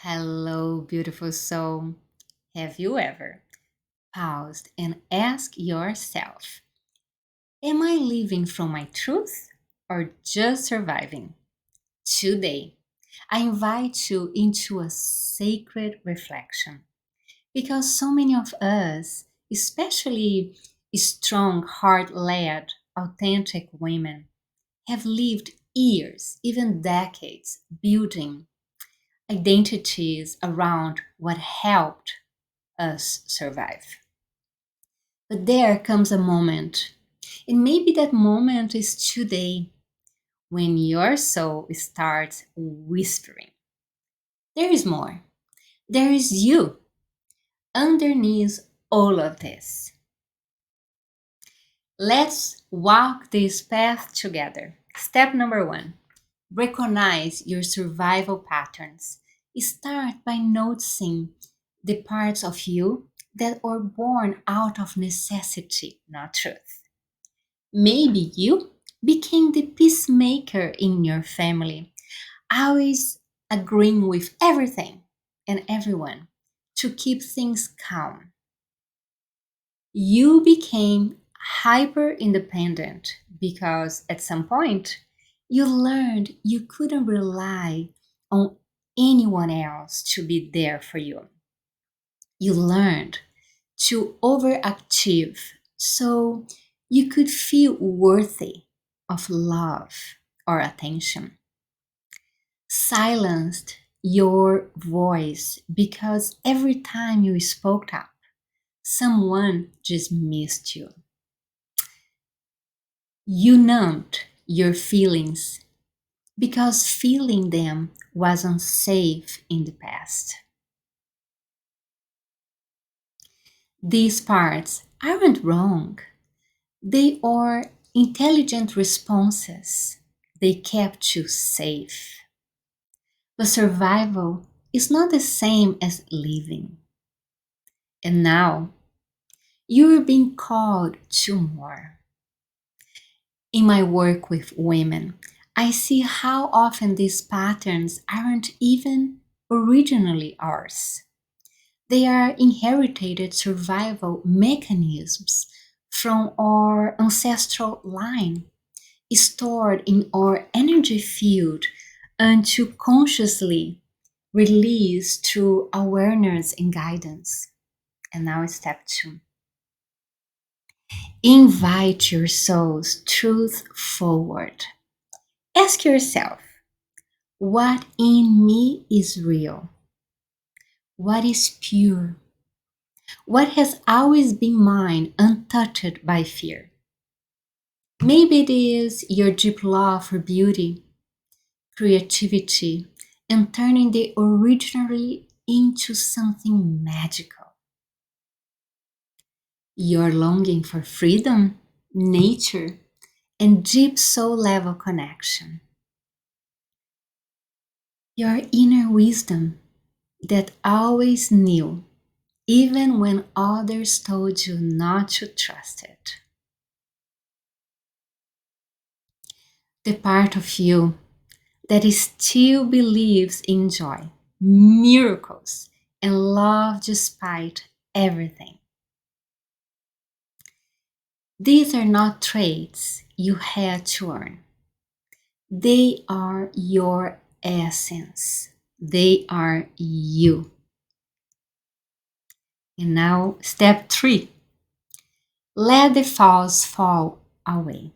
Hello, beautiful soul. Have you ever paused and asked yourself, am I living from my truth or just surviving? Today, I invite you into a sacred reflection because so many of us, especially strong, heart led, authentic women, have lived years, even decades, building identities around what helped us survive. But there comes a moment, and maybe that moment is today when your soul starts whispering, there is more. There is you underneath all of this. Let's walk this path together. Step number one, recognize your survival patterns. Start by noticing the parts of you that are born out of necessity, not truth. Maybe you became the peacemaker in your family, always agreeing with everything and everyone to keep things calm. You became hyper independent because at some point you learned you couldn't rely on anyone else to be there for you. You learned to overachieve so you could feel worthy of love or attention. Silenced your voice because every time you spoke up, someone just missed you. You numbed your feelings because feeling them was unsafe in the past. These parts aren't wrong. They are intelligent responses. They kept you safe. But survival is not the same as living. And now you're being called to more. In my work with women, I see how often these patterns aren't even originally ours. They are inherited survival mechanisms from our ancestral line, stored in our energy field until consciously released through awareness and guidance. And now, step two, invite your soul's truth forward. Ask yourself, what in me is real? What is pure? What has always been mine, untouched by fear? Maybe it is your deep love for beauty, creativity, and turning the ordinary into something magical. Your longing for freedom, nature, and deep soul level connection. Your inner wisdom that always knew, even when others told you not to trust it. The part of you that still believes in joy, miracles, and love despite everything. These are not traits you had to earn. They are your essence. They are you. And now, step three, let the false fall away.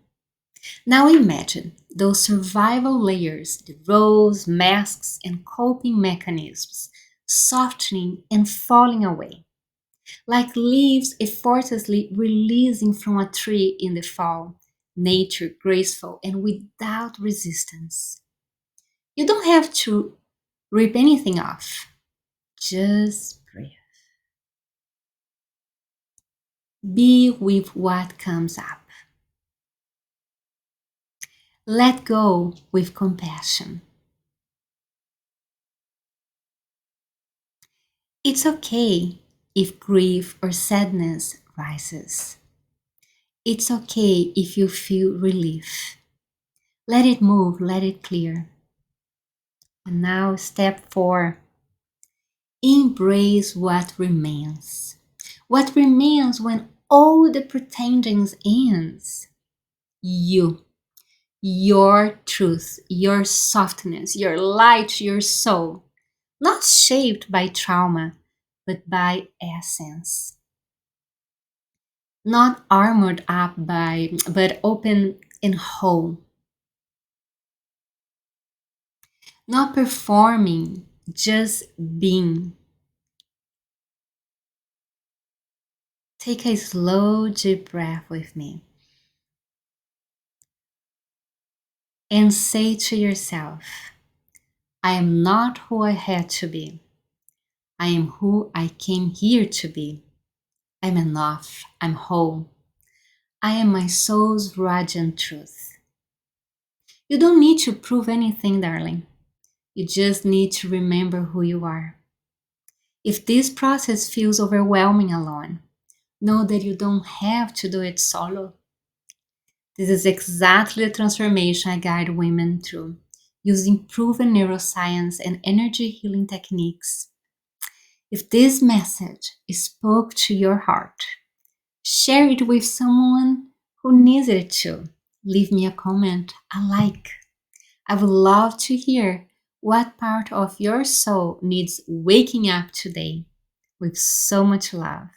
Now imagine those survival layers, the roles, masks, and coping mechanisms softening and falling away, like leaves effortlessly releasing from a tree in the fall, nature graceful and without resistance. You don't have to rip anything off, just breathe. Be with what comes up. Let go with compassion. It's okay if grief or sadness rises. It's okay if you feel relief. Let it move, let it clear. And now, step four, Embrace what remains. What remains when all the pretending ends? You, your truth, your softness, your light, your soul, not shaped by trauma, but by essence. Not armored up by, but open and whole. Not performing, just being. Take a slow, deep breath with me and say to yourself, I am not who I had to be. I am who I came here to be. I'm enough. I'm whole. I am my soul's radiant truth. You don't need to prove anything, darling. You just need to remember who you are. If this process feels overwhelming alone, know that you don't have to do it solo. This is exactly the transformation I guide women through, using proven neuroscience and energy healing techniques. If this message spoke to your heart, share it with someone who needs it too. Leave me a comment, a like. I would love to hear what part of your soul needs waking up today with so much love.